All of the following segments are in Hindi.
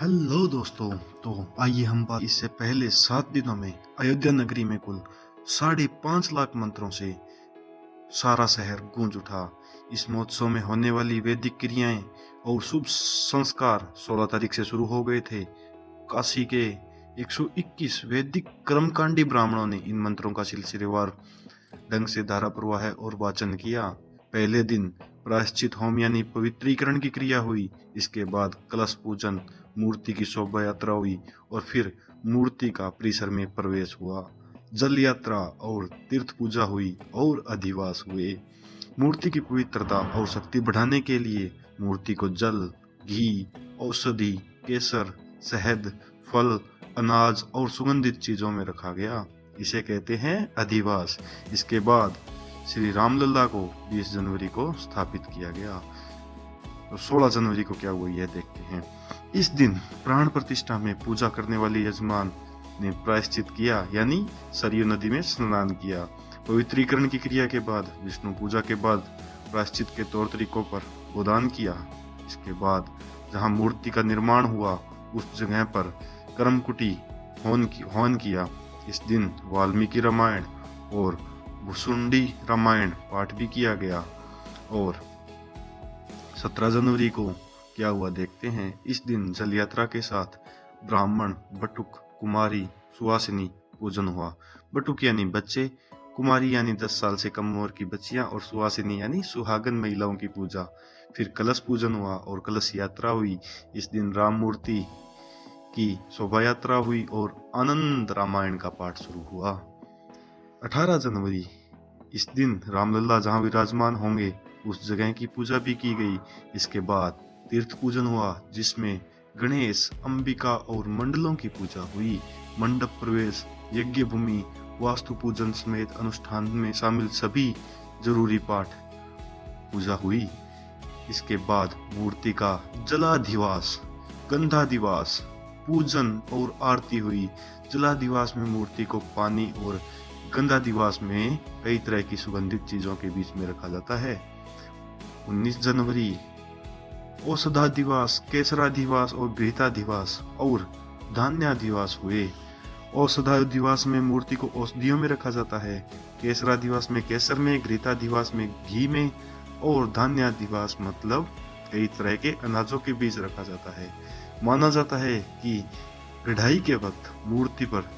हेलो दोस्तों। तो आइए हम बात इससे पहले 7 दिनों में अयोध्या नगरी में कुल 5.5 लाख मंत्रों से सारा शहर गूंज उठा। इस महोत्सव में होने वाली वैदिक क्रियाएं और शुभ संस्कार 16 तारीख से शुरू हो गए थे। काशी के 121 वैदिक कर्मकांडी ब्राह्मणों ने इन मंत्रों का सिलसिलेवार ढंग से धारा प्रवाह और वाचन किया। पहले दिन प्रायश्चित होम यानी पवित्रीकरण की क्रिया हुई। इसके बाद कलश पूजन, मूर्ति की शोभा यात्रा हुई और फिर मूर्ति का परिसर में प्रवेश हुआ। जल यात्रा और तीर्थ पूजा हुई और अधिवास हुए। मूर्ति की पवित्रता और शक्ति बढ़ाने के लिए मूर्ति को जल, घी, औषधि, केसर, शहद, फल, अनाज और सुगंधित चीजों में रखा गया। इसे कहते हैं अधिवास। इसके बाद श्री रामलला को 20 जनवरी को स्थापित किया गया। तो 16 जनवरी को क्या हुआ यह देखते हैं। इस दिन प्राण प्रतिष्ठा में पूजा करने वाले यजमान ने प्रायश्चित किया, यानी सरयू नदी में स्नान किया। पवित्रीकरण की क्रिया के बाद विष्णु पूजा के बाद प्रायश्चित के तौर तरीकों पर गोदान किया। इसके बाद जहाँ मूर्ति का निर्माण हुआ उस जगह पर कर्मकुटी हवन किया। इस दिन वाल्मीकि रामायण और भुसुंडी रामायण पाठ भी किया गया। और 17 जनवरी को क्या हुआ देखते हैं। इस दिन जल यात्रा के साथ ब्राह्मण, बटुक, कुमारी, सुहासिनी पूजन हुआ। बटुक यानी बच्चे, कुमारी यानी 10 साल से कम उम्र की बच्चियां और सुहासिनी यानी सुहागन महिलाओं की पूजा। फिर कलश पूजन हुआ और कलश यात्रा हुई। इस दिन राम मूर्ति की शोभा यात्रा हुई और आनंद रामायण का पाठ शुरू हुआ। 18 जनवरी, इस दिन रामलला जहाँ विराजमान होंगे उस जगह की पूजा भी की गई। इसके बाद तीर्थ पूजन हुआ जिसमें गणेश, अंबिका और मंडलों की पूजा हुई। मंडप प्रवेश, यज्ञ भूमि, वास्तु पूजन समेत अनुष्ठान में शामिल सभी जरूरी पाठ पूजा हुई। इसके बाद मूर्ति का जलाधिवास, गंधाधिवास, पूजन और आरती हुई। जलाधिवास में मूर्ति को पानी और गंधाधिवास में कई तरह की सुगंधित चीजों के बीच में रखा जाता है। 19 जनवरी औषधाधिवास, केसराधिवास और घृताधिवास और धान्याधिवास हुए। औषधाधिवास में मूर्ति को औषधियों में रखा जाता है। केसराधिवास में केसर में, घृताधिवास में घी में और धान्याधिवास मतलब कई तरह के अनाजों के बीच रखा जाता है। माना जाता है कि कढ़ाई के वक्त मूर्ति पर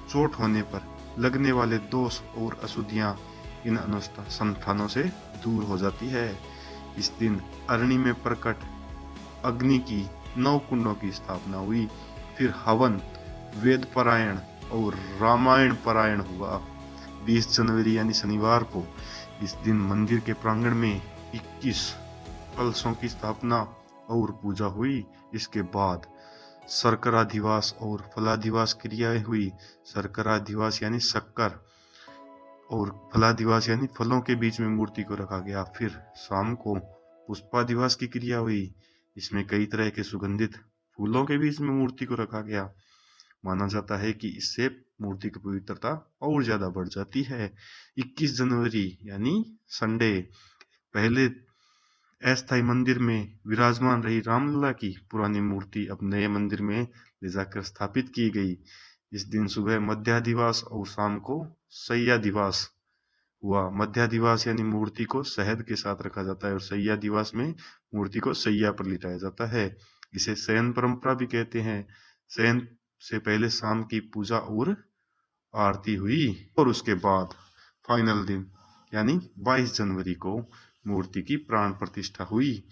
चोट होने पर लगने वाले दोष और अशुद्धियां इन अनुष्ठानों से दूर हो जाती है। इस दिन अरणी में प्रकट अग्नि की 9 कुंडों की स्थापना हुई। फिर हवन, वेद पारायण और रामायण पारायण हुआ। 20 जनवरी यानी शनिवार को इस दिन मंदिर के प्रांगण में 21 कलशों की स्थापना और पूजा हुई। इसके बाद शर्कराधिवास और फलाधिवास क्रियाएं हुई। शर्कराधिवास यानी शक्कर और फलाधिवास यानी फलों के बीच में मूर्ति को रखा गया। फिर शाम को पुष्पाधिवास की क्रिया हुई। इसमें कई तरह के सुगंधित फूलों के बीच में मूर्ति को रखा गया। माना जाता है कि इससे मूर्ति की पवित्रता और ज्यादा बढ़ जाती है। 21 जनवरी यानी संडे, पहले अस्थायी मंदिर में विराजमान रही रामलला की पुरानी मूर्ति अब नए मंदिर में ले जाकर स्थापित की गई। इस दिन सुबह मध्याधिवास और शाम को शय्याधिवास हुआ। मध्याधिवास यानी मूर्ति को शहद के साथ रखा जाता है और शय्याधिवास में मूर्ति को शैया पर लिटाया जाता है। इसे शयन परंपरा भी कहते हैं। शयन से पहले शाम की पूजा और आरती हुई और उसके बाद फाइनल दिन यानी 22 जनवरी को मूर्ति की प्राण प्रतिष्ठा हुई।